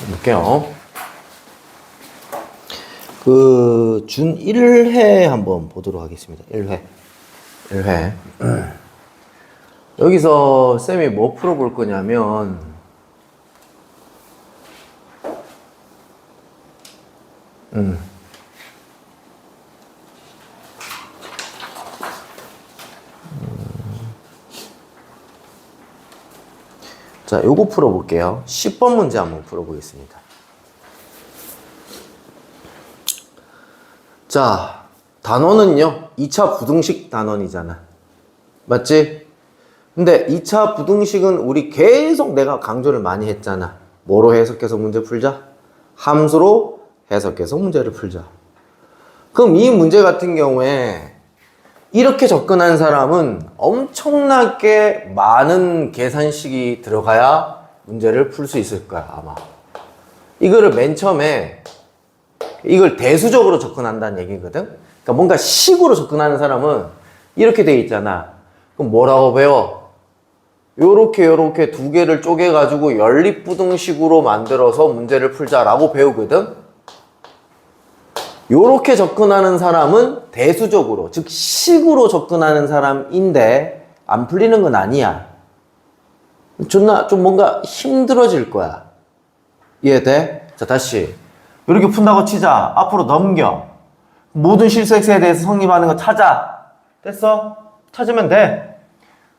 볼게요. 준 1회 한번 보도록 하겠습니다. 1회. 여기서 쌤이 뭐 풀어볼 거냐면, 자, 요거 풀어볼게요. 10번 문제 한번 풀어보겠습니다. 자, 단원은요, 2차 부등식 단원이잖아. 맞지? 근데 2차 부등식은 우리 계속 내가 강조를 많이 했잖아. 뭐로 해석해서 문제 풀자? 함수로 해석해서 문제를 풀자. 그럼 이 문제 같은 경우에 이렇게 접근한 사람은 엄청나게 많은 계산식이 들어가야 문제를 풀 수 있을 거야, 아마. 이거를 맨 처음에 이걸 대수적으로 접근한다는 얘기거든. 그러니까 뭔가 식으로 접근하는 사람은 이렇게 돼 있잖아. 그럼 뭐라고 배워? 요렇게 두 개를 쪼개가지고 연립부등식으로 만들어서 문제를 풀자라고 배우거든. 요렇게 접근하는 사람은 대수적으로, 즉 식으로 접근하는 사람인데 안 풀리는 건 아니야. 좀 뭔가 힘들어질 거야. 이해돼? 자, 다시 이렇게 푼다고 치자. 앞으로 넘겨. 모든 실수x에 대해서 성립하는 거 찾아. 됐어? 찾으면 돼.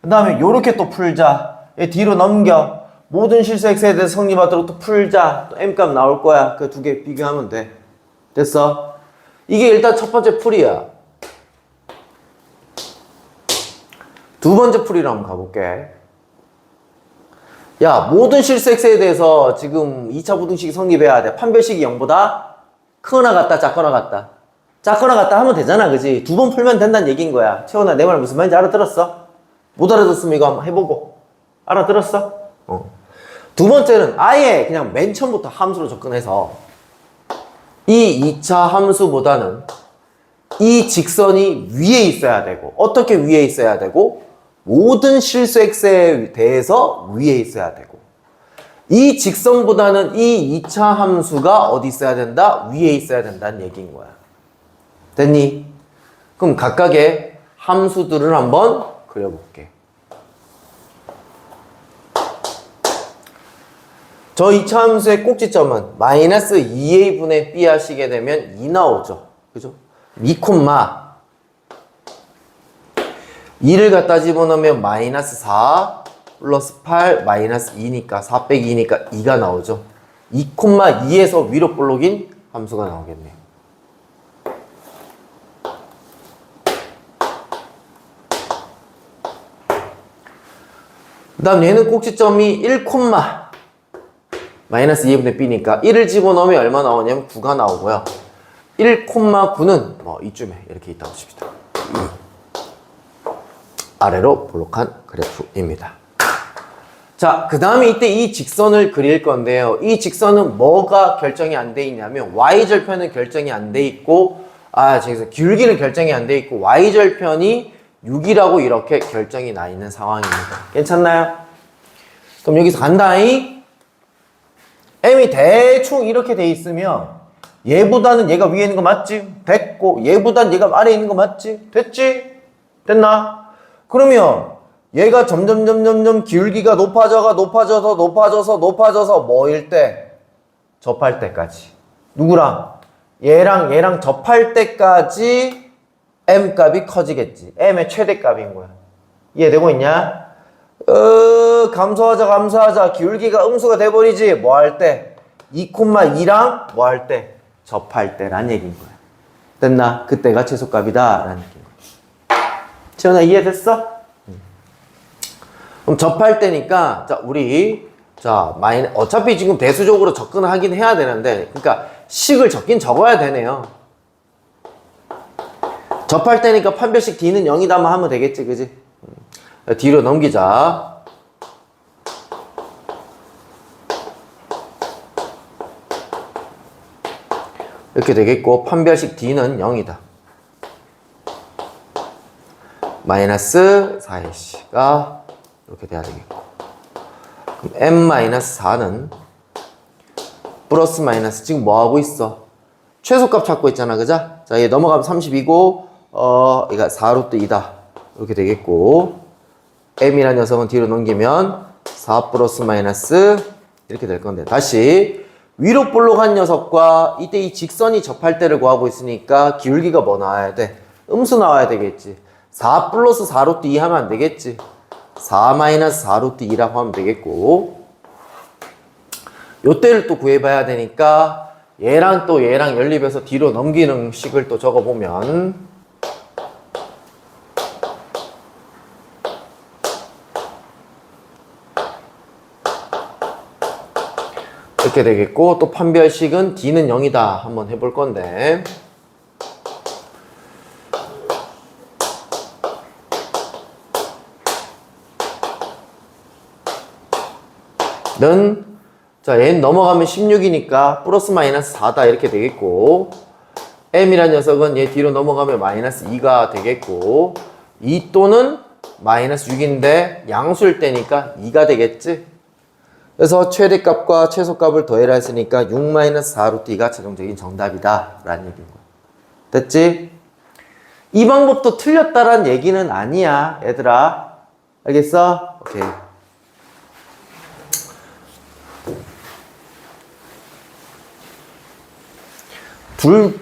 그 다음에 요렇게 또 풀자. 얘 뒤로 넘겨. 모든 실수x에 대해서 성립하도록 또 풀자. 또 m값 나올 거야. 그 두 개 비교하면 돼. 됐어? 이게 일단 첫 번째 풀이야. 두 번째 풀이로 한번 가볼게. 야, 모든 실수 x에 대해서 지금 2차 부등식이 성립해야 돼. 판별식이 0보다 크거나 같다, 작거나 같다. 작거나 같다 하면 되잖아, 그지? 두 번 풀면 된다는 얘기인 거야. 채원아, 내 말 무슨 말인지 알아들었어? 못 알아들었으면 이거 한번 해보고. 알아들었어? 두 번째는 아예 그냥 맨 처음부터 함수로 접근해서 이 2차 함수보다는 이 직선이 위에 있어야 되고, 어떻게 위에 있어야 되고, 모든 실수 x에 대해서 위에 있어야 되고, 이 직선보다는 이 2차 함수가 어디 있어야 된다? 위에 있어야 된다는 얘기인 거야. 됐니? 그럼 각각의 함수들을 한번 그려볼게. 저 2차 함수의 꼭지점은 마이너스 2a분의 b 하시게 되면 2 나오죠. 그죠? 2, 2를 갖다 집어넣으면 마이너스 4 플러스 8 마이너스 2니까 4 빼기 2니까 2가 나오죠. 2, 2에서 위로 볼록인 함수가 나오겠네요. 그 다음 얘는 꼭지점이 1, 마이너스 2분의 b니까 1을 집어넣으면 얼마 나오냐면 9가 나오고요. 1,9는 뭐 이쯤에 이렇게 있다고 칩시다. 아래로 볼록한 그래프입니다. 자, 그 다음에 이때 이 직선을 그릴 건데요. 이 직선은 뭐가 결정이 안 돼 있냐면 y절편은 결정이 안 돼 있고, 저기서 기울기는 결정이 안 돼 있고 y절편이 6이라고 이렇게 결정이 나 있는 상황입니다. 괜찮나요? 그럼 여기서 간다잉. m이 대충 이렇게 돼 있으면 얘보다는 얘가 위에 있는 거 맞지? 됐고, 얘보다는 얘가 아래에 있는 거 맞지? 됐지? 됐나? 그러면 얘가 점점 기울기가 높아져서 뭐일 때? 접할 때까지. 누구랑? 얘랑 접할 때까지 m 값이 커지겠지. m의 최대값인 거야. 이해되고 있냐? 감소하자. 기울기가 음수가 돼버리지. 뭐 할 때? 2,2랑 뭐 할 때? 접할 때란 얘기인 거야. 됐나? 그때가 최소값이다. 라는 얘기인 거야. 채원아, 이해됐어? 그럼 접할 때니까, 자, 어차피 지금 대수적으로 접근을 하긴 해야 되는데, 그러니까 식을 적긴 적어야 되네요. 접할 때니까 판별식 D는 0이다만 하면 되겠지, 그지? 뒤로 넘기자. 이렇게 되겠고, 판별식 D는 0이다. 마이너스 4ac가 이렇게 돼야 되겠고. 그럼 m-4는 플러스 마이너스 지금 뭐 하고 있어? 최소값 찾고 있잖아, 그죠? 자, 얘 넘어가면 32고 얘가 4루트 2다 이렇게 되겠고 m이라는 녀석은 뒤로 넘기면 4 플러스 마이너스 이렇게 될 건데 다시 위로 볼록한 녀석과 이때 이 직선이 접할 때를 구하고 있으니까 기울기가 뭐 나와야 돼? 음수 나와야 되겠지. 4 플러스 4루트 2 하면 안 되겠지. 4 마이너스 4루트 2라고 하면 되겠고 요때를 또 구해봐야 되니까 얘랑 또 얘랑 연립해서 뒤로 넘기는 식을 또 적어보면 이렇게 되겠고 또 판별식은 D는 0이다 한번 해볼 건데 자, 얘는 넘어가면 16이니까 플러스 마이너스 4다 이렇게 되겠고 m이라는 녀석은 얘 뒤로 넘어가면 마이너스 2가 되겠고 2 또는 마이너스 6인데 양수일 때니까 2가 되겠지. 그래서 최대값과 최소값을 더해라 했으니까 6 마이너스 4루트 2가 최종적인 정답이다 라는 얘기인 거야. 됐지? 이 방법도 틀렸다란 얘기는 아니야 얘들아. 알겠어? 오케이.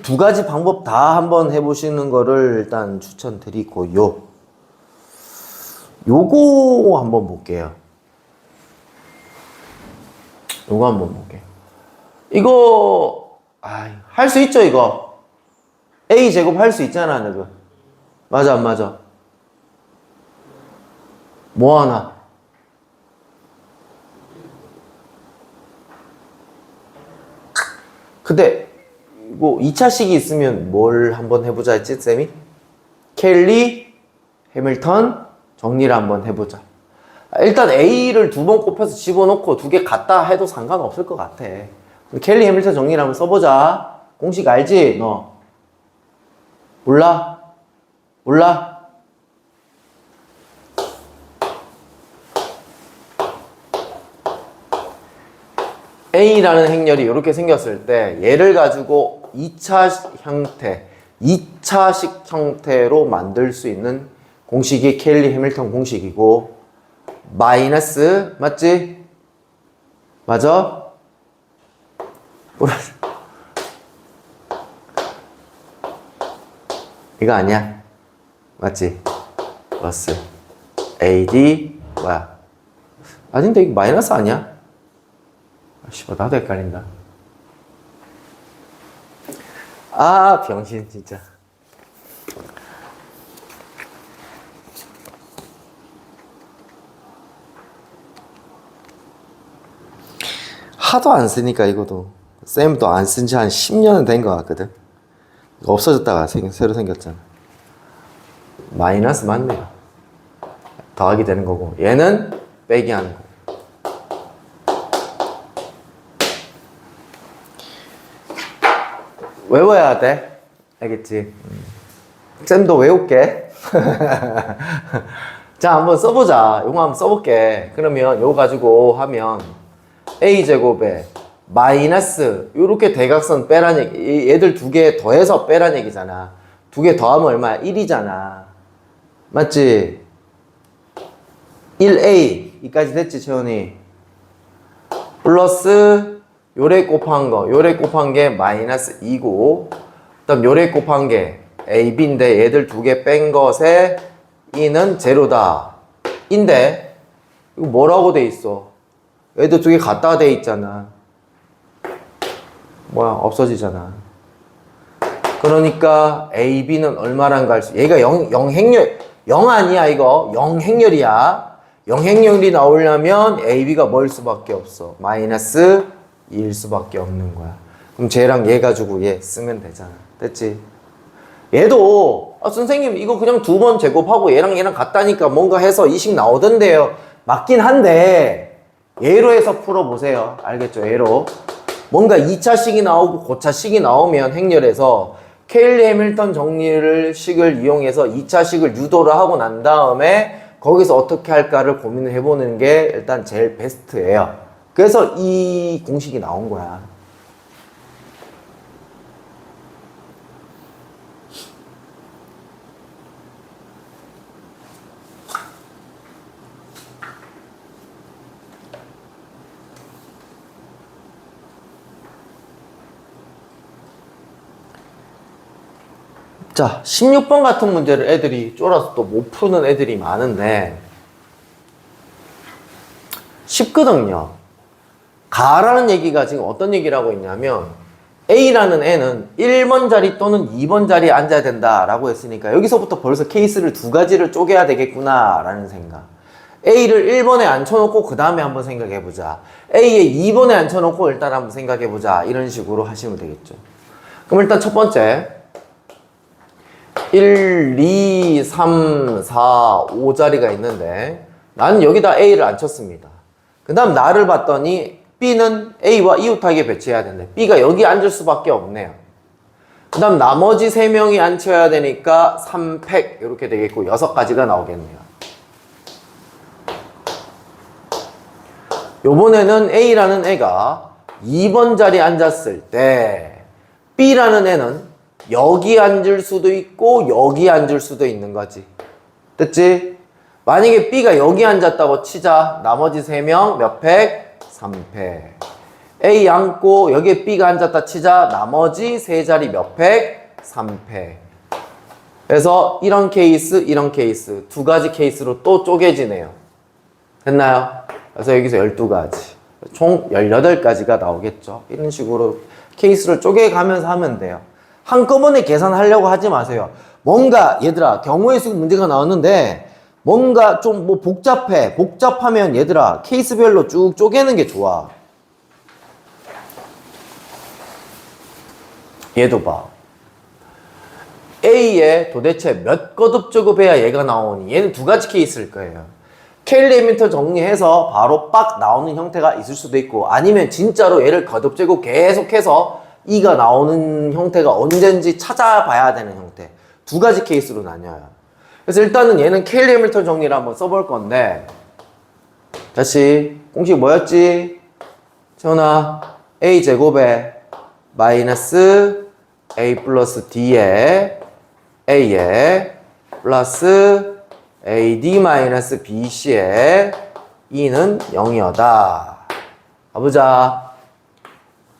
두 가지 방법 다 한번 해보시는 거를 일단 추천드리고요. 요거 한번 볼게요. 요거 한번 볼게요. 이거, 할 수 있죠, 이거? A제곱 할 수 있잖아, 너그. 맞아, 안 맞아? 뭐 하나? 근데, 이거 2차식이 있으면 뭘 한번 해보자 했지, 쌤이? 켈리, 해밀턴, 정리를 한번 해보자. 일단 A를 2번 곱해서 집어넣고 2개 같다 해도 상관없을 것 같아. 켈리, 해밀턴 정리를 한번 써보자. 공식 알지? 너? 몰라? 몰라? A라는 행렬이 이렇게 생겼을 때 얘를 가지고 2차 형태, 2차식 형태로 만들 수 있는 공식이 켈리 해밀턴 공식이고 마이너스 맞지? 맞아? 이거 아니야? 맞지? 플러스 AD 뭐야? 아닌데 이거 마이너스 아니야? 씨발 나도 헷갈린다. 병신 진짜. 하도 안 쓰니까 이거도 쌤도 안 쓴 지 한 10년은 된 것 같거든. 이거 없어졌다가 새로 생겼잖아. 마이너스 맞네요. 더하기 되는 거고 얘는 빼기 하는 거. 외워야 돼. 알겠지? 쌤도 외울게. 자, 한번 써보자. 요거 한번 써볼게. 그러면 요거 가지고 하면 A제곱에 마이너스 요렇게 대각선 빼란 얘기. 얘들 2개 더해서 빼란 얘기잖아. 2개 더하면 얼마야? 1이잖아. 맞지? 1A 이까지 됐지, 채원이? 플러스 요래 곱한 거, 요래 곱한 게 마이너스 2고, 그 다음 요래 곱한 게 AB인데 얘들 2개 뺀 것에 E는 제로다. 인데, 이거 뭐라고 돼 있어? 얘들 2개 같다 돼 있잖아. 뭐야, 없어지잖아. 그러니까 AB는 얼마랑 갈 수, 얘가 0 행렬, 0 아니야, 이거. 0 행렬이야. 0 행렬이 나오려면 AB가 뭐일 수밖에 없어? 마이너스 2일 수밖에 없는 거야. 그럼 쟤랑 얘 가지고 얘 쓰면 되잖아. 됐지? 얘도 선생님 이거 그냥 2번 제곱하고 얘랑 같다니까 뭔가 해서 이식 나오던데요. 맞긴 한데 얘로 해서 풀어보세요. 알겠죠? 얘로 뭔가 2차식이 나오고 고차식이 나오면 행렬에서 케일리 해밀턴 정리를 식을 이용해서 2차식을 유도를 하고 난 다음에 거기서 어떻게 할까를 고민을 해보는 게 일단 제일 베스트예요. 그래서 이 공식이 나온 거야. 자, 16번 같은 문제를 애들이 쫄아서 또 못 푸는 애들이 많은데 쉽거든요. 가라는 얘기가 지금 어떤 얘기를 하고 있냐면 A라는 애는 1번 자리 또는 2번 자리에 앉아야 된다라고 했으니까 여기서부터 벌써 케이스를 두 가지를 쪼개야 되겠구나 라는 생각. A를 1번에 앉혀놓고 그 다음에 한번 생각해보자. A에 2번에 앉혀놓고 일단 한번 생각해보자. 이런 식으로 하시면 되겠죠. 그럼 일단 첫 번째 1, 2, 3, 4, 5자리가 있는데 나는 여기다 A를 앉혔습니다. 그 다음 나를 봤더니 B는 A와 이웃하게 배치해야 되는데 B가 여기 앉을 수밖에 없네요. 그 다음 나머지 3명이 앉혀야 되니까 3팩 이렇게 되겠고 6가지가 나오겠네요. 요번에는 A라는 애가 2번 자리에 앉았을 때 B라는 애는 여기 앉을 수도 있고 여기 앉을 수도 있는 거지. 됐지? 만약에 B가 여기 앉았다고 치자. 나머지 3명 몇 팩? 3팩. A 앉고 여기에 B가 앉았다 치자. 나머지 3자리 몇 팩? 3팩. 그래서 이런 케이스, 이런 케이스 두 가지 케이스로 또 쪼개지네요. 됐나요? 그래서 여기서 12가지 총 18가지가 나오겠죠. 이런 식으로 케이스를 쪼개가면서 하면 돼요. 한꺼번에 계산하려고 하지 마세요. 뭔가 얘들아 경우의 수 문제가 나왔는데 뭔가 좀 뭐 복잡하면 얘들아 케이스별로 쭉 쪼개는 게 좋아. 얘도 봐. A에 도대체 몇 거듭 제곱해야 얘가 나오니? 얘는 두 가지 케이스일 거예요. 케일리 해밀턴 정리해서 바로 빡 나오는 형태가 있을 수도 있고 아니면 진짜로 얘를 거듭 제곱 계속해서 2가 나오는 형태가 언젠지 찾아봐야 되는 형태. 두 가지 케이스로 나뉘어요. 그래서 일단은 얘는 케일리 해밀턴 정리를 한번 써볼 건데 다시 공식 뭐였지? 채원아 A제곱에 마이너스 A 플러스 D에 A에 플러스 AD-BC에 E는 0이었다. 가보자.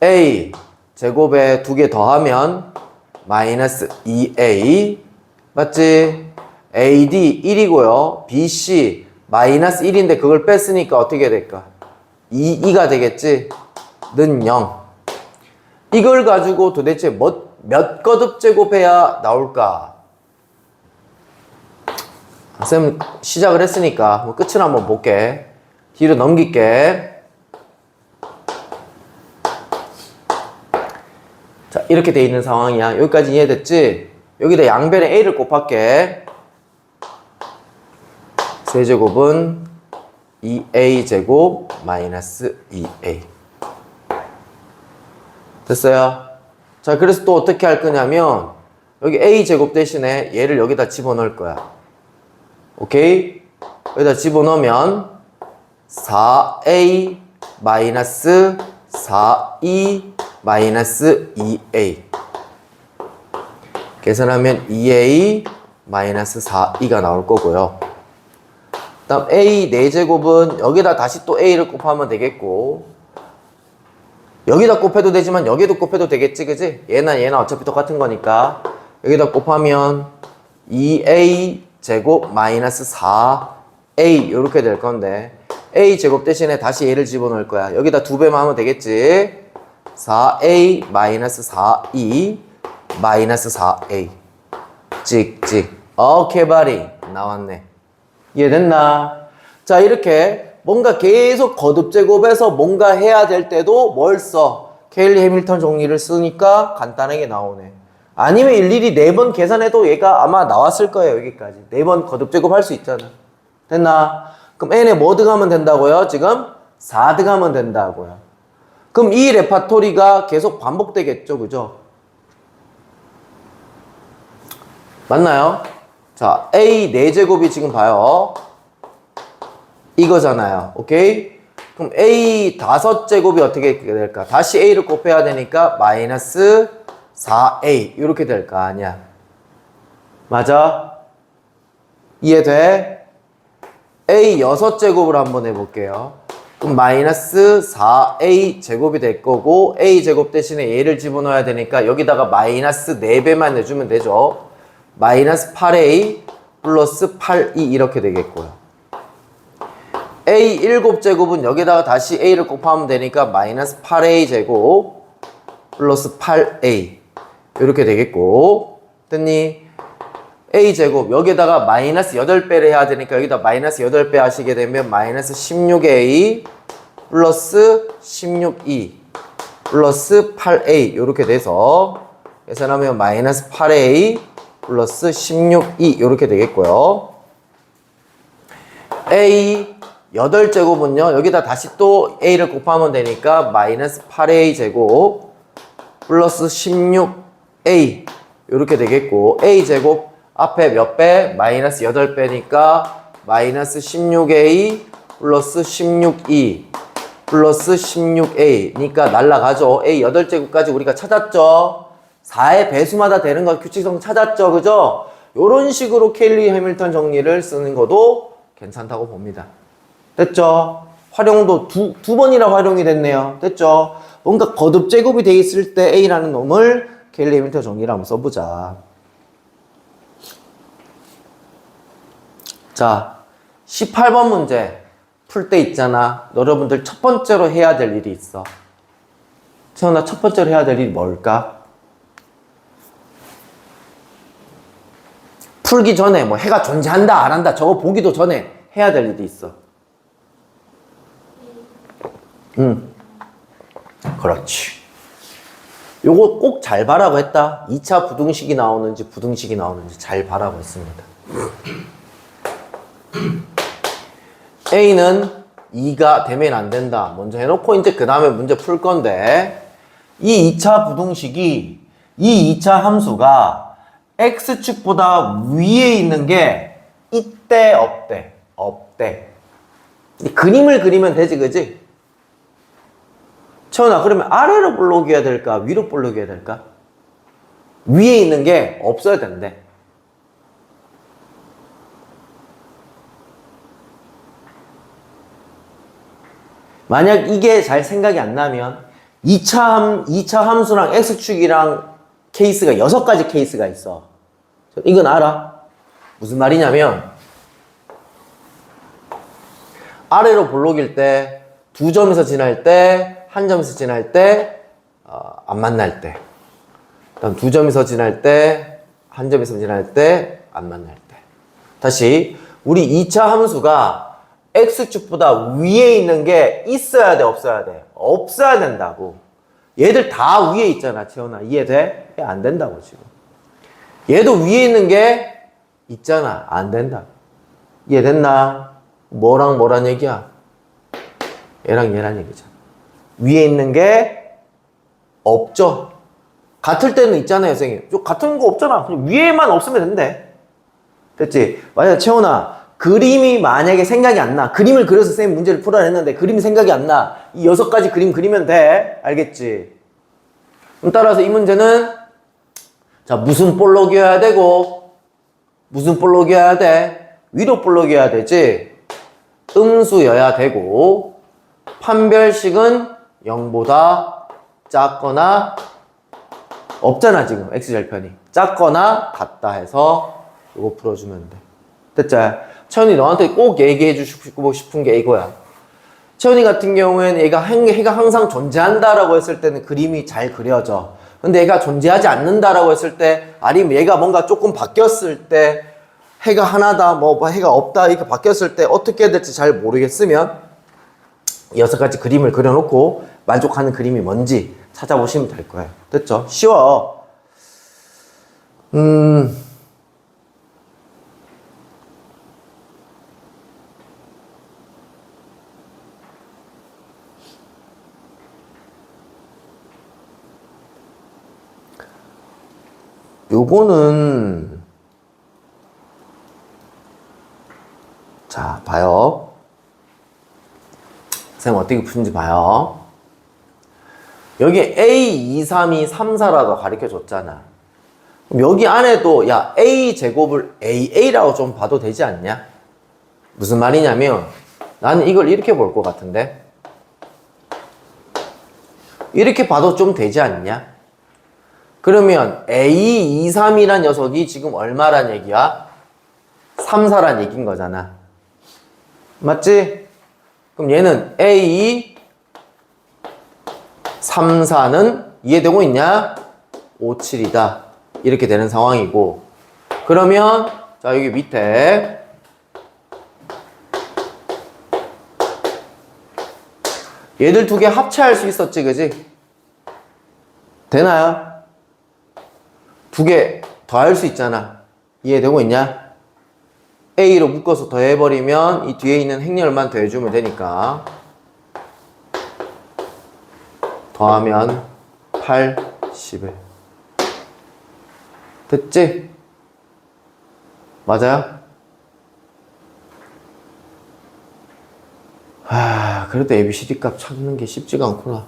A 제곱에 2개 더하면 마이너스 2A 맞지? AD 1이고요. BC 마이너스 1인데 그걸 뺐으니까 어떻게 될까? 2가 되겠지? 는 0. 이걸 가지고 도대체 몇 거듭 제곱해야 나올까? 쌤 시작을 했으니까 뭐 끝을 한번 볼게. 뒤로 넘길게. 자 이렇게 돼 있는 상황이야. 여기까지 이해됐지? 여기다 양변에 A를 곱할게. 세제곱은 2A제곱 마이너스 2A 됐어요? 자 그래서 또 어떻게 할 거냐면 여기 A제곱 대신에 얘를 여기다 집어넣을 거야. 오케이? 여기다 집어넣으면 4A 마이너스 4E 마이너스 2A 계산하면 2A 마이너스 4E가 나올 거고요. 그 다음 A 4제곱은 여기다 다시 또 A를 곱하면 되겠고 여기다 곱해도 되지만 여기도 곱해도 되겠지 그지? 얘나 어차피 똑같은 거니까 여기다 곱하면 2A 제곱 마이너스 4A 이렇게 될 건데 A 제곱 대신에 다시 얘를 집어넣을 거야. 여기다 2배만 하면 되겠지? 4A 마이너스 4E 마이너스 4A 찍찍 개발이 나왔네. 이해됐나? 자 이렇게 뭔가 계속 거듭 제곱해서 뭔가 해야 될 때도 뭘 써? 케일리 해밀턴 정리를 쓰니까 간단하게 나오네. 아니면 일일이 4번 계산해도 얘가 아마 나왔을 거예요. 여기까지 4번 거듭 제곱할 수 있잖아. 됐나? 그럼 n에 뭐 들어가면 된다고요? 지금 4 들어가면 된다고요. 그럼 이 레파토리가 계속 반복되겠죠. 그죠? 맞나요? 자 A 4제곱이 지금 봐요. 이거잖아요. 오케이? 그럼 A 5제곱이 어떻게 될까? 다시 A를 곱해야 되니까 마이너스 4A 이렇게 될 거 아니야. 맞아? 이해돼? A 6제곱을 한번 해볼게요. 그럼 마이너스 4A 제곱이 될 거고 A 제곱 대신에 얘를 집어넣어야 되니까 여기다가 마이너스 4배만 내주면 되죠. 마이너스 8a 플러스 8e 이렇게 되겠고요. a 7제곱은 여기다가 다시 a를 곱하면 되니까 마이너스 8a 제곱 플러스 8a 이렇게 되겠고, 됐니? a 제곱 여기다가 마이너스 8배를 해야 되니까 여기다 마이너스 8배 하시게 되면 마이너스 16a 플러스 16e 플러스 8a 이렇게 돼서 계산하면 마이너스 8a 플러스 16e 이렇게 되겠고요. a 8제곱은요 여기다 다시 또 a를 곱하면 되니까 마이너스 8a 제곱 플러스 16a 이렇게 되겠고, a 제곱 앞에 몇 배? 마이너스 8배니까 마이너스 16a 플러스 16e 플러스 16a니까 날라가죠. a 8제곱까지 우리가 찾았죠. 4의 배수마다 되는 거 규칙성 찾았죠. 그죠? 요런 식으로 켈리 해밀턴 정리를 쓰는 것도 괜찮다고 봅니다. 됐죠? 활용도 두 번이나 활용이 됐네요. 됐죠? 뭔가 거듭 제곱이 돼 있을 때 a라는 놈을 켈리 해밀턴 정리를 한번 써보자. 자, 18번 문제 풀 때 있잖아. 여러분들 첫 번째로 해야 될 일이 있어. 채원아, 첫 번째로 해야 될 일이 뭘까? 풀기 전에 뭐 해가 존재한다 안 한다 저거 보기도 전에 해야 될 일이 있어. 그렇지. 요거 꼭 잘 봐라고 했다. 2차 부등식이 나오는지 부등식이 나오는지 잘 봐라고 했습니다. A는 2가 되면 안 된다. 먼저 해놓고 이제 그 다음에 문제 풀 건데, 이 2차 부등식이 이 2차 함수가 x축보다 위에 있는 게 있대 없대? 없대. 그림을 그리면 되지, 그지? 채원아, 그러면 아래로 볼록이어야 될까? 위로 볼록이어야 될까? 위에 있는 게 없어야 된대. 만약 이게 잘 생각이 안 나면 2차 함수랑 x축이랑 케이스가 6가지 케이스가 있어. 이건 알아? 무슨 말이냐면 아래로 볼록일 때 2점에서 지날 때, 1점에서 지날 때, 안 만날 때, 그다음 2점에서 지날 때, 1점에서 지날 때, 안 만날 때. 다시 우리 2차 함수가 x축보다 위에 있는 게 있어야 돼, 없어야 돼? 없어야 된다고. 얘들 다 위에 있잖아, 채원아. 이해돼? 안 된다고 지금. 얘도 위에 있는 게 있잖아. 안 된다. 이해됐나? 뭐랑 뭐란 얘기야? 얘랑 얘란 얘기잖아. 위에 있는 게 없죠. 같을 때는 있잖아요, 선생님. 같은 거 없잖아. 그냥 위에만 없으면 된대. 됐지? 만약 채원아, 그림이 만약에 생각이 안 나. 그림을 그려서 선생님 문제를 풀어야 했는데 그림이 생각이 안 나. 이 6가지 그림 그리면 돼. 알겠지? 그럼 따라서 이 문제는 자, 무슨 볼록이어야 되고 무슨 볼록이어야 돼? 위로 볼록이어야 되지. 음수여야 되고 판별식은 0보다 작거나 없잖아 지금 x절편이. 작거나 같다 해서 이거 풀어주면 돼. 됐지? 채원이 너한테 꼭 얘기해 주고 싶은 게 이거야. 채원이 같은 경우에는 해가 항상 존재한다라고 했을 때는 그림이 잘 그려져. 근데 얘가 존재하지 않는다라고 했을 때, 아니면 얘가 뭔가 조금 바뀌었을 때, 해가 하나다, 뭐 해가 없다 이렇게 바뀌었을 때 어떻게 해야 될지 잘 모르겠으면 6가지 그림을 그려놓고 만족하는 그림이 뭔지 찾아보시면 될 거예요. 됐죠? 쉬워. 요거는 자 봐요. 선생님 어떻게 푸는지 봐요. 여기 A, 2, 3, 2, 3, 4라고 가르쳐 줬잖아. 그럼 여기 안에도 야 A 제곱을 AA라고 좀 봐도 되지 않냐? 무슨 말이냐면 나는 이걸 이렇게 볼 것 같은데 이렇게 봐도 좀 되지 않냐? 그러면 A, 2, 3이란 녀석이 지금 얼마란 얘기야? 3, 4란 얘기인 거잖아. 맞지? 그럼 얘는 A, 3, 4는 이해되고 있냐? 5, 7이다. 이렇게 되는 상황이고. 그러면 자 여기 밑에 얘들 두 개 합체할 수 있었지, 그지? 되나요? 두 개 더할 수 있잖아. 이해되고 있냐? A로 묶어서 더해버리면 이 뒤에 있는 행렬만 더해주면 되니까 더하면 8, 11 됐지? 맞아요? 그래도 ABCD 값 찾는 게 쉽지가 않구나.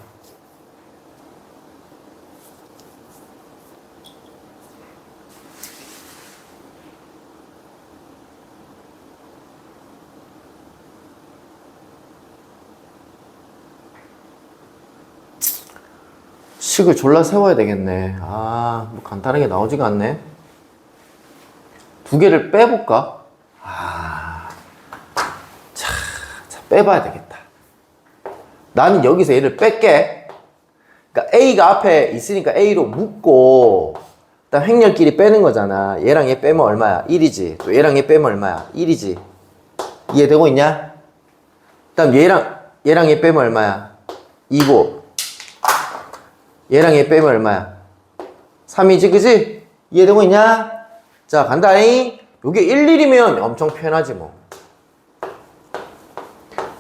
식을 졸라 세워야 되겠네. 뭐 간단하게 나오지가 않네. 두 개를 빼볼까? 자, 빼봐야 되겠다. 나는 여기서 얘를 뺄게. 그러니까 A가 앞에 있으니까 A로 묶고, 일단 행렬끼리 빼는 거잖아. 얘랑 얘 빼면 얼마야? 1이지. 또 얘랑 얘 빼면 얼마야? 1이지. 이해되고 있냐? 그다음 얘랑 얘 빼면 얼마야? 2고. 얘랑 얘 빼면 얼마야? 3이지, 그지? 이해되고 있냐? 자, 간다잉. 요게 1, 1이면 엄청 편하지 뭐.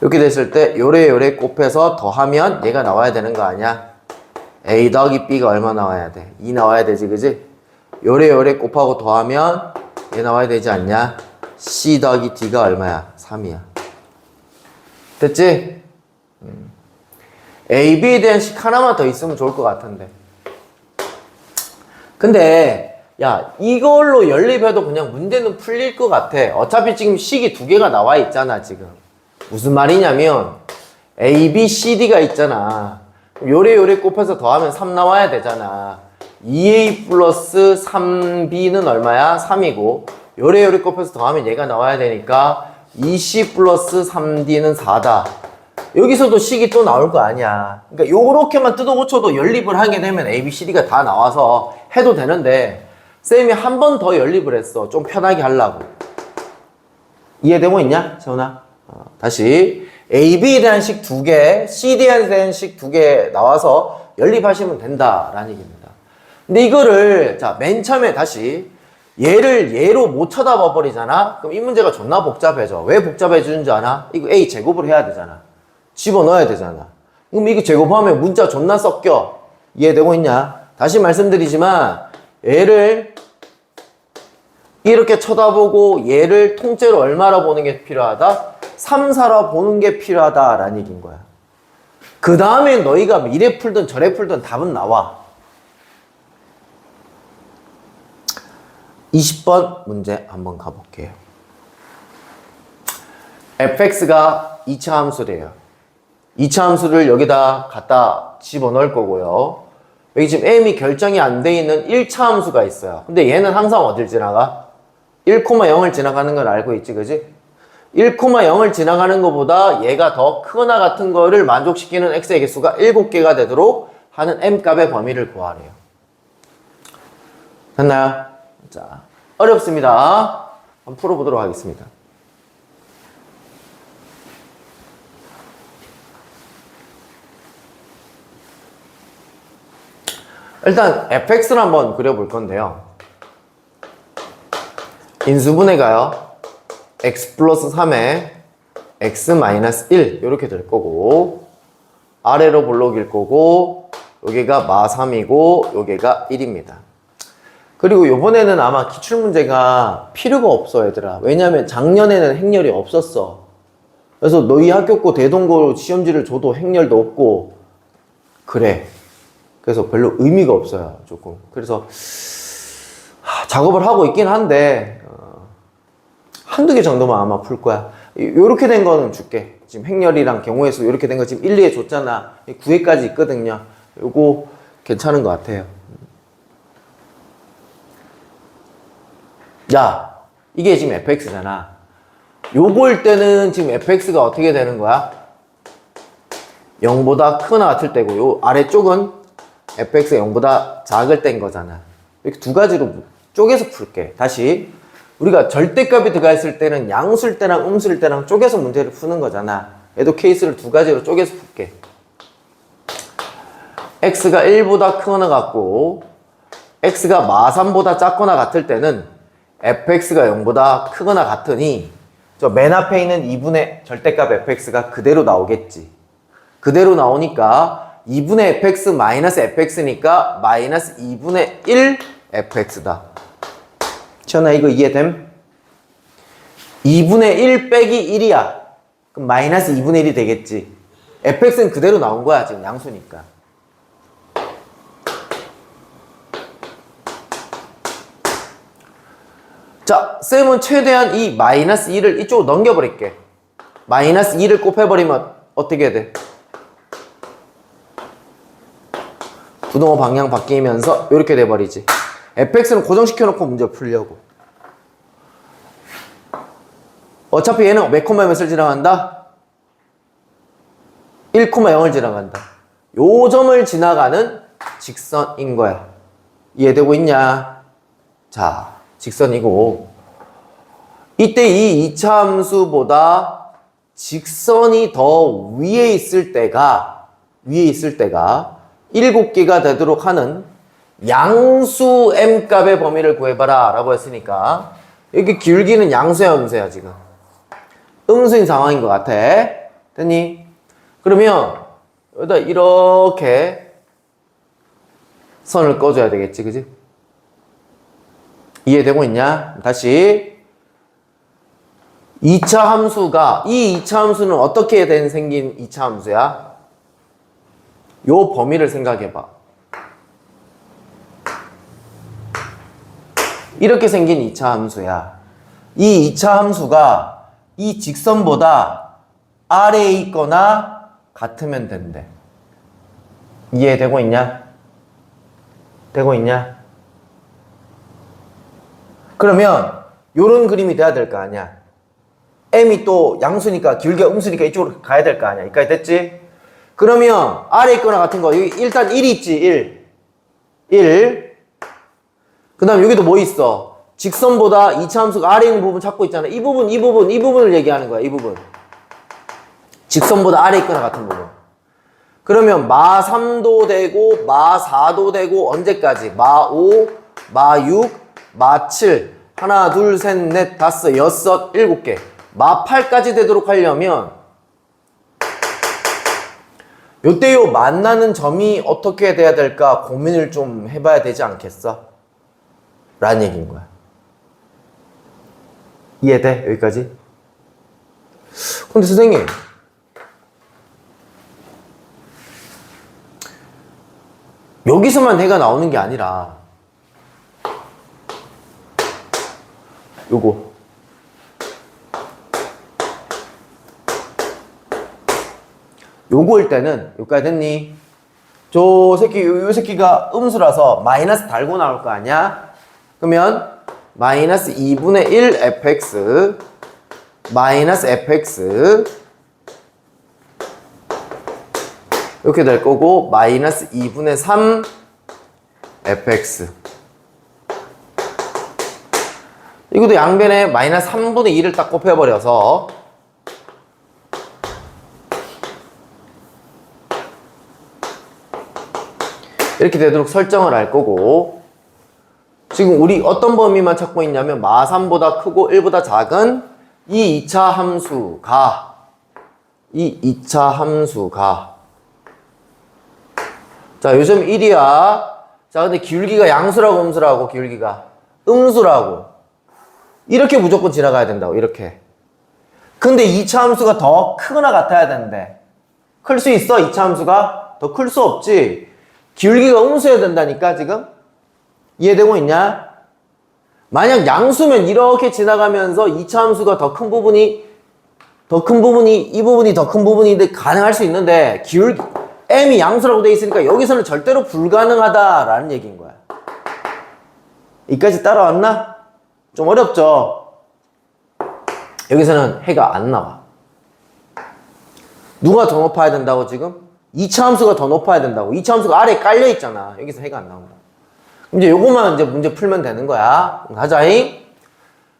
이렇게 됐을 때 요래 곱해서 더하면 얘가 나와야 되는 거 아니야? A 더하기 B가 얼마 나와야 돼? 2 나와야 되지, 그지? 요래 곱하고 더하면 얘 나와야 되지 않냐? C 더하기 D가 얼마야? 3이야. 됐지? A, B에 대한 식 하나만 더 있으면 좋을 것 같은데. 근데 야, 이걸로 연립해도 그냥 문제는 풀릴 것 같아. 어차피 지금 식이 두 개가 나와 있잖아, 지금. 무슨 말이냐면 A, B, C, D가 있잖아. 요래 곱해서 더하면 3 나와야 되잖아. 2A 플러스 3B는 얼마야? 3이고 요래 곱해서 더하면 얘가 나와야 되니까 2C 플러스 3D는 4다. 여기서도 식이 또 나올 거 아니야. 그러니까 요렇게만 뜯어 고쳐도 연립을 하게 되면 A, B, C, D가 다 나와서 해도 되는데 쌤이 한 번 더 연립을 했어. 좀 편하게 하려고. 이해되고 있냐? 재훈아? 다시 A, B에 대한 식 두 개, C, D에 대한 식 두 개 나와서 연립하시면 된다라는 얘기입니다. 근데 이거를 자, 맨 처음에 다시 얘를 얘로 못 쳐다봐 버리잖아? 그럼 이 문제가 존나 복잡해져. 왜 복잡해지는 줄 아나? 이거 A 제곱을 해야 되잖아. 집어넣어야 되잖아. 그럼 이거 제곱하면 문자 존나 섞여. 이해되고 있냐? 다시 말씀드리지만 얘를 이렇게 쳐다보고 얘를 통째로 얼마로 보는 게 필요하다? 3, 4로 보는 게 필요하다라는 얘기인 거야. 그 다음에 너희가 이래 풀든 저래 풀든 답은 나와. 20번 문제 한번 가볼게요. fx가 2차 함수래요. 2차 함수를 여기다 갖다 집어넣을 거고요. 여기 지금 m이 결정이 안 돼 있는 1차 함수가 있어요. 근데 얘는 항상 어딜 지나가? 1,0을 지나가는 걸 알고 있지, 그지? 1,0을 지나가는 것보다 얘가 더 크거나 같은 거를 만족시키는 x의 개수가 7개가 되도록 하는 m값의 범위를 구하래요. 됐나요? 자, 어렵습니다. 한번 풀어보도록 하겠습니다. 일단 fx를 한번 그려볼 건데요. 인수분해 가요. x 플러스 3에 x 마이너스 1 이렇게 될 거고 아래로 볼록일 거고 여기가 마3이고 여기가 1입니다. 그리고 요번에는 아마 기출문제가 필요가 없어 얘들아. 왜냐면 작년에는 행렬이 없었어. 그래서 너희 학교 거 대동고 시험지를 줘도 행렬도 없고 그래. 그래서 별로 의미가 없어요 조금. 그래서 작업을 하고 있긴 한데 한두 개 정도만 아마 풀 거야. 요렇게 된 거는 줄게. 지금 행렬이랑 경우의 수 요렇게 된 거 지금 1, 2에 줬잖아. 9회까지 있거든요. 요거 괜찮은 것 같아요. 야, 이게 지금 fx잖아. 요거일 때는 지금 fx가 어떻게 되는 거야? 0보다 크거나 같을 때고, 요 아래쪽은 fx가 0보다 작을 때인 거잖아. 이렇게 두 가지로 쪼개서 풀게. 다시. 우리가 절대값이 들어가 있을 때는 양수일 때랑 음수일 때랑 쪼개서 문제를 푸는 거잖아. 얘도 케이스를 두 가지로 쪼개서 풀게. x가 1보다 크거나 같고, x가 마3보다 작거나 같을 때는 fx가 0보다 크거나 같으니, 저 맨 앞에 있는 2분의 절대값 fx가 그대로 나오겠지. 그대로 나오니까 2분의 fx 마이너스 fx니까 마이너스 2분의 1 fx다. 시원아, 이거 이해됨? 2분의 1 빼기 1이야. 그럼 마이너스 2분의 1이 되겠지. fx는 그대로 나온 거야, 지금 양수니까. 자, 쌤은 최대한 이 마이너스 2를 이쪽으로 넘겨버릴게. 마이너스 2를 곱해버리면 어떻게 돼? 부동호 방향 바뀌면서 이렇게 돼버리지. fx는 고정시켜놓고 문제 풀려고. 어차피 얘는 몇 콤마 몇을 지나간다? 1,0을 지나간다. 요 점을 지나가는 직선인 거야. 이해되고 있냐? 자, 직선이고, 이때 이 2차 함수보다 직선이 더 위에 있을 때가 7개가 되도록 하는 양수 m값의 범위를 구해봐라 라고 했으니까, 여기 기울기는 양수야 음수야 지금? 음수인 상황인 것 같아. 됐니? 그러면 여기다 이렇게 선을 꺼줘야 되겠지, 그지? 이해되고 있냐? 다시. 2차 함수가, 이 2차 함수는 어떻게 생긴 2차 함수야? 요 범위를 생각해봐. 이렇게 생긴 2차 함수야. 이 2차 함수가 이 직선보다 아래에 있거나 같으면 된대. 이해되고 있냐? 되고 있냐? 그러면 요런 그림이 돼야 될 거 아니야. m이 또 양수니까 기울기가 음수니까 이쪽으로 가야 될 거 아니야. 여기까지 됐지? 그러면 아래 있거나 같은 거 여기 일단 1이 있지. 1. 그 다음 여기도 뭐 있어? 직선보다 2차 함수가 아래 있는 부분 찾고 있잖아. 이 부분을 얘기하는 거야. 이 부분. 직선보다 아래 있거나 같은 부분. 그러면 마3도 되고 마4도 되고 언제까지? 마5, 마6, 마7 하나, 둘, 셋, 넷, 다섯, 여섯, 7개 마8까지 되도록 하려면 요때 요 만나는 점이 어떻게 돼야 될까 고민을 좀 해봐야 되지 않겠어? 라는 얘기인 거야. 이해돼? 여기까지? 근데 선생님, 여기서만 해가 나오는 게 아니라 요거일 때는 여기까지 됐니? 요 새끼가 음수라서 마이너스 달고 나올 거 아니야? 그러면 마이너스 2분의 1 fx 마이너스 fx 이렇게 될 거고, 마이너스 2분의 3 fx 이것도 양변에 마이너스 3분의 2를 딱 곱해버려서 이렇게 되도록 설정을 할 거고, 지금 우리 어떤 범위만 찾고 있냐면 마3보다 크고 1보다 작은 이 2차 함수가 자, 요즘 1이야. 자, 근데 기울기가 양수라고 음수라고? 기울기가 음수라고. 이렇게 무조건 지나가야 된다고. 이렇게. 근데 2차 함수가 더 크거나 같아야 되는데 클 수 있어? 2차 함수가? 더 클 수 없지. 기울기가 음수여야 된다니까 지금? 이해되고 있냐? 만약 양수면 이렇게 지나가면서 2차 함수가 더 큰 부분이 이 부분이 더 큰 부분인데 가능할 수 있는데, m이 양수라고 돼 있으니까 여기서는 절대로 불가능하다라는 얘기인 거야. 여기까지 따라왔나? 좀 어렵죠? 여기서는 해가 안 나와. 누가 더 높아야 된다고 지금? 2차 함수가 더 높아야 된다고. 2차 함수가 아래에 깔려 있잖아. 여기서 해가 안 나온다. 이제 요거만 이제 문제 풀면 되는 거야. 가자잉.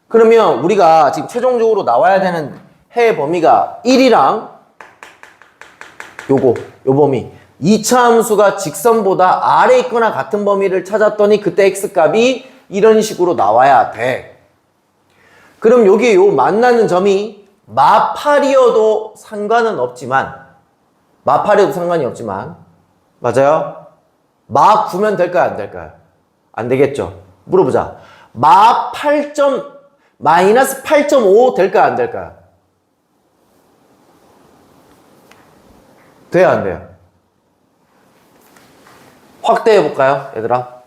그러면 우리가 지금 최종적으로 나와야 되는 해의 범위가 1이랑 요 범위. 2차 함수가 직선보다 아래 있거나 같은 범위를 찾았더니 그때 x값이 이런 식으로 나와야 돼. 그럼 여기 요 만나는 점이 마팔이어도 상관은 없지만 맞아요? 마 9면 될까요? 안 될까요? 안 되겠죠? 물어보자. 마이너스 8.5 될까요? 안 될까요? 돼요? 안 돼요? 확대해 볼까요? 얘들아.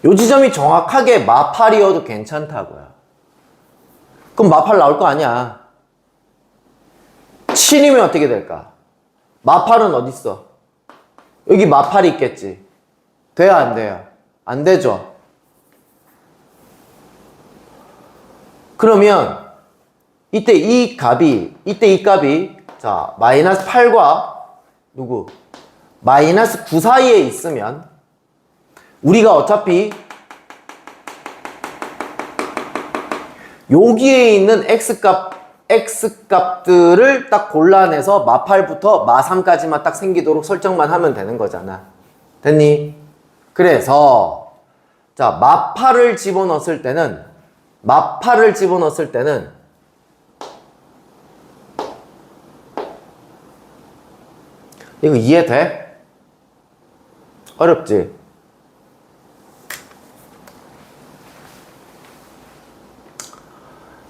요 지점이 정확하게 마팔이어도 괜찮다고요. 그럼 마팔 나올 거 아니야. 7이면 어떻게 될까? 마팔은 어딨어? 여기 마팔이 있겠지. 돼요? 안 돼요? 안 되죠? 그러면 이때 이 값이 자 마이너스 8과 누구? 마이너스 9 사이에 있으면 우리가 어차피 여기에 있는 x값들을 딱 골라내서 마8부터 마3까지만 딱 생기도록 설정만 하면 되는 거잖아. 됐니? 그래서 자 마8을 집어넣었을 때는 이거 이해돼? 어렵지?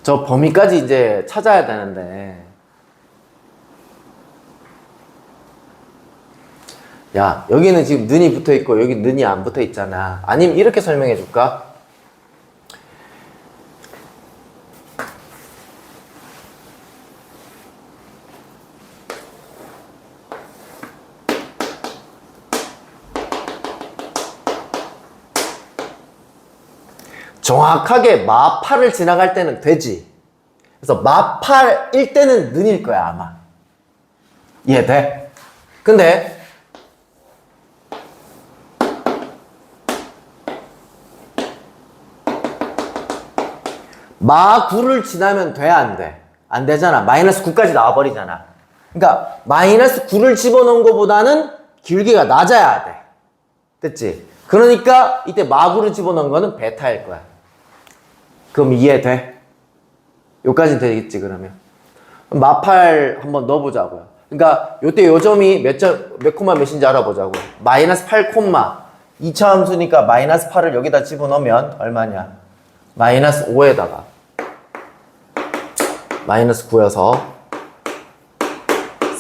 저 범위까지 이제 찾아야 되는데 야 여기는 지금 는이 붙어있고 여기 는이 안 붙어있잖아. 아니면 이렇게 설명해 줄까? 정확하게 마8을 지나갈 때는 되지. 그래서 마8일 때는 는일 거야 아마. 이해돼? 근데 마9를 지나면 돼? 안 돼? 안 되잖아. 마이너스 9까지 나와버리잖아. 그러니까 마이너스 9를 집어넣은 것보다는 기울기가 낮아야 돼. 됐지? 그러니까 이때 마9를 집어넣은 거는 베타일 거야. 그럼 이해돼? 여기까지는 되겠지 그러면. 마8 한번 넣어보자고요. 그러니까 요때 요 점이 몇 콤마 몇인지 알아보자고. 마이너스 8 콤마 2차 함수니까 마이너스 8을 여기다 집어넣으면 얼마냐? 마이너스 5에다가 마이너스 9여서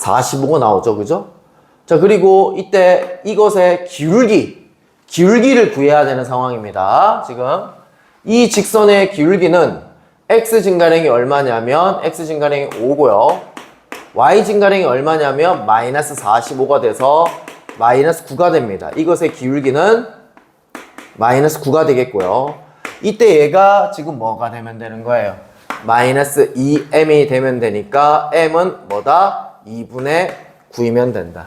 45가 나오죠. 그죠? 자 그리고 이때 이것의 기울기를 구해야 되는 상황입니다. 지금 이 직선의 기울기는 x 증가량이 얼마냐면 x 증가량이 5고요. y 증가량이 얼마냐면 마이너스 45가 돼서 마이너스 9가 됩니다. 이것의 기울기는 마이너스 9가 되겠고요. 이때 얘가 지금 뭐가 되면 되는 거예요? 마이너스 2m이 되면 되니까 m은 뭐다? 2분의 9이면 된다.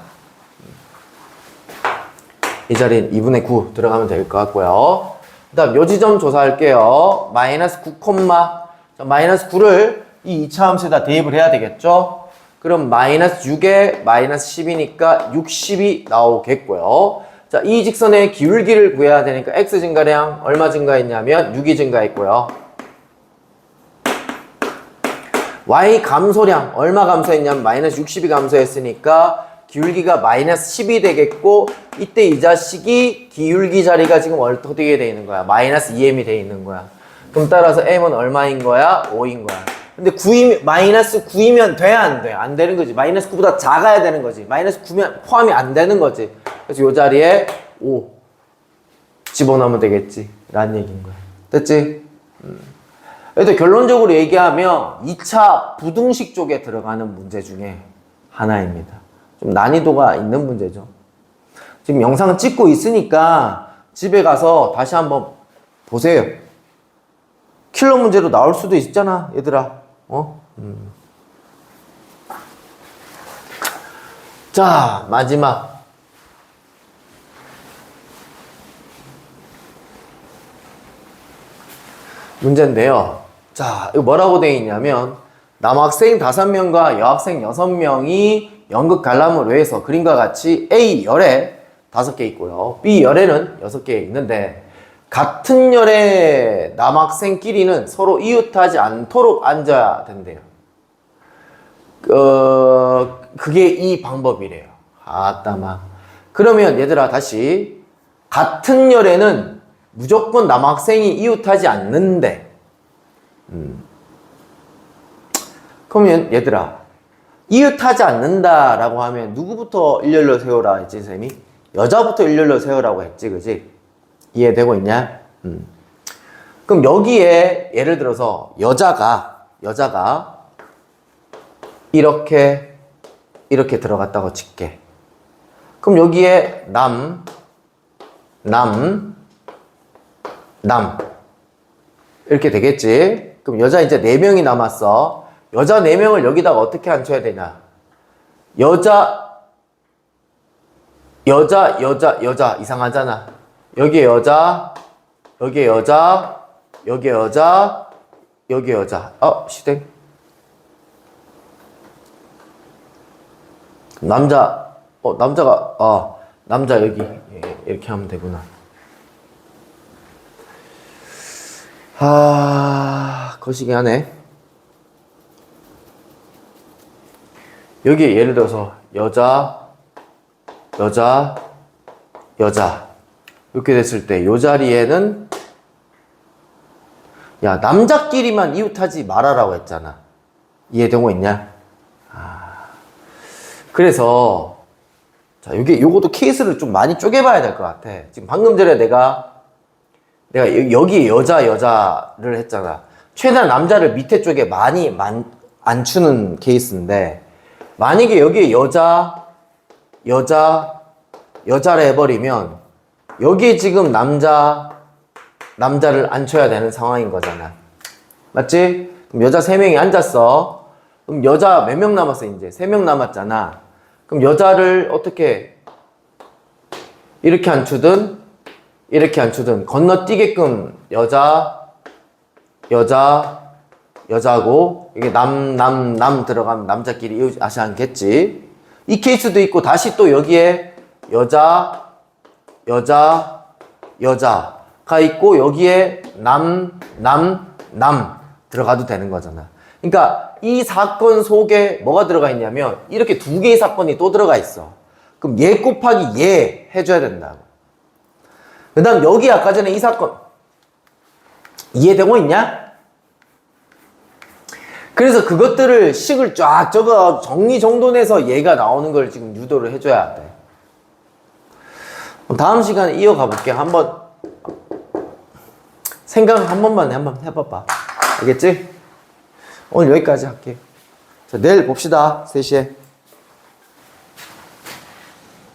이 자리엔 2분의 9 들어가면 될 것 같고요. 그 다음 요 지점 조사할게요. 마이너스 9 콤마 마이너스 9를 이 2차 함수에다 대입을 해야 되겠죠? 그럼 마이너스 6에 마이너스 10이니까 60이 나오겠고요. 자, 이 직선의 기울기를 구해야 되니까 x 증가량 얼마 증가했냐면 6이 증가했고요. y 감소량 얼마 감소했냐면 마이너스 60이 감소했으니까 기울기가 마이너스 10이 되겠고 이때 이 자식이 기울기 자리가 지금 어떻게 돼 있는 거야? 마이너스 2m이 돼 있는 거야. 그럼 따라서 m은 얼마인 거야? 5인 거야. 근데 마이너스 9이면 돼? 안 돼? 안 되는 거지. 마이너스 9보다 작아야 되는 거지. 마이너스 9면 포함이 안 되는 거지. 그래서 이 자리에 5 집어넣으면 되겠지 라는 얘기인 거야. 됐지? 일단 결론적으로 얘기하면 2차 부등식 쪽에 들어가는 문제 중에 하나입니다. 좀 난이도가 있는 문제죠. 지금 영상 찍고 있으니까 집에 가서 다시 한번 보세요. 킬러 문제로 나올 수도 있잖아, 얘들아. 자, 마지막. 문제인데요. 자, 이거 뭐라고 되어 있냐면 남학생 5명과 여학생 6명이 연극 관람을 위해서 그림과 같이 A 열에 5개 있고요. B 열에는 6개 있는데 같은 열의 남학생끼리는 서로 이웃하지 않도록 앉아야 된대요. 그게 이 방법이래요. 아따마. 그러면 얘들아 다시 같은 열에는 무조건 남학생이 이웃하지 않는데 그러면 얘들아 이웃하지 않는다라고 하면 누구부터 일렬로 세우라 했지 쌤이? 여자부터 일렬로 세우라고 했지, 그지? 이해되고 있냐? 그럼 여기에 예를 들어서 여자가 이렇게 들어갔다고 칠게. 그럼 여기에 남 이렇게 되겠지. 그럼 여자 이제 4명이 남았어. 여자 4명을 여기다가 어떻게 앉혀야 되냐? 여자 이상하잖아. 여기에 여자, 여기에 여자, 여기에 여자, 여기에 여자. 시댁. 남자 여기 이렇게 하면 되구나. 거시기 하네. 여기 예를 들어서 여자 이렇게 됐을 때 이 자리에는 야 남자끼리만 이웃하지 말아라고 했잖아. 이해되고 있냐? 그래서 자 요것도 케이스를 좀 많이 쪼개봐야 될 것 같아. 지금 방금 전에 내가 여기에 여자를 했잖아. 최대한 남자를 밑에 쪽에 많이 안 추는 케이스인데 만약에 여기에 여자를 해버리면 여기에 지금 남자를 앉혀야 되는 상황인 거잖아. 맞지? 그럼 여자 3명이 앉았어. 그럼 여자 몇 명 남았어 이제? 3명 남았잖아. 그럼 여자를 어떻게 이렇게 앉추든 이렇게 앉추든 건너뛰게끔 여자고 이게 남 들어가면 남자끼리 이웃하지 않겠지. 이 케이스도 있고 다시 또 여기에 여자가 있고 여기에 남 들어가도 되는 거잖아. 그러니까 이 사건 속에 뭐가 들어가 있냐면 이렇게 2개의 사건이 또 들어가 있어. 그럼 얘 곱하기 얘 해줘야 된다고. 그 다음 여기 아까 전에 이 사건 이해되고 있냐? 그래서 그것들을 식을 쫙 적어 정리정돈해서 얘가 나오는 걸 지금 유도를 해줘야 돼. 다음 시간에 이어가 볼게. 한번 생각 한 번만 한번 해봐봐. 알겠지? 오늘 여기까지 할게. 자, 내일 봅시다. 3시에.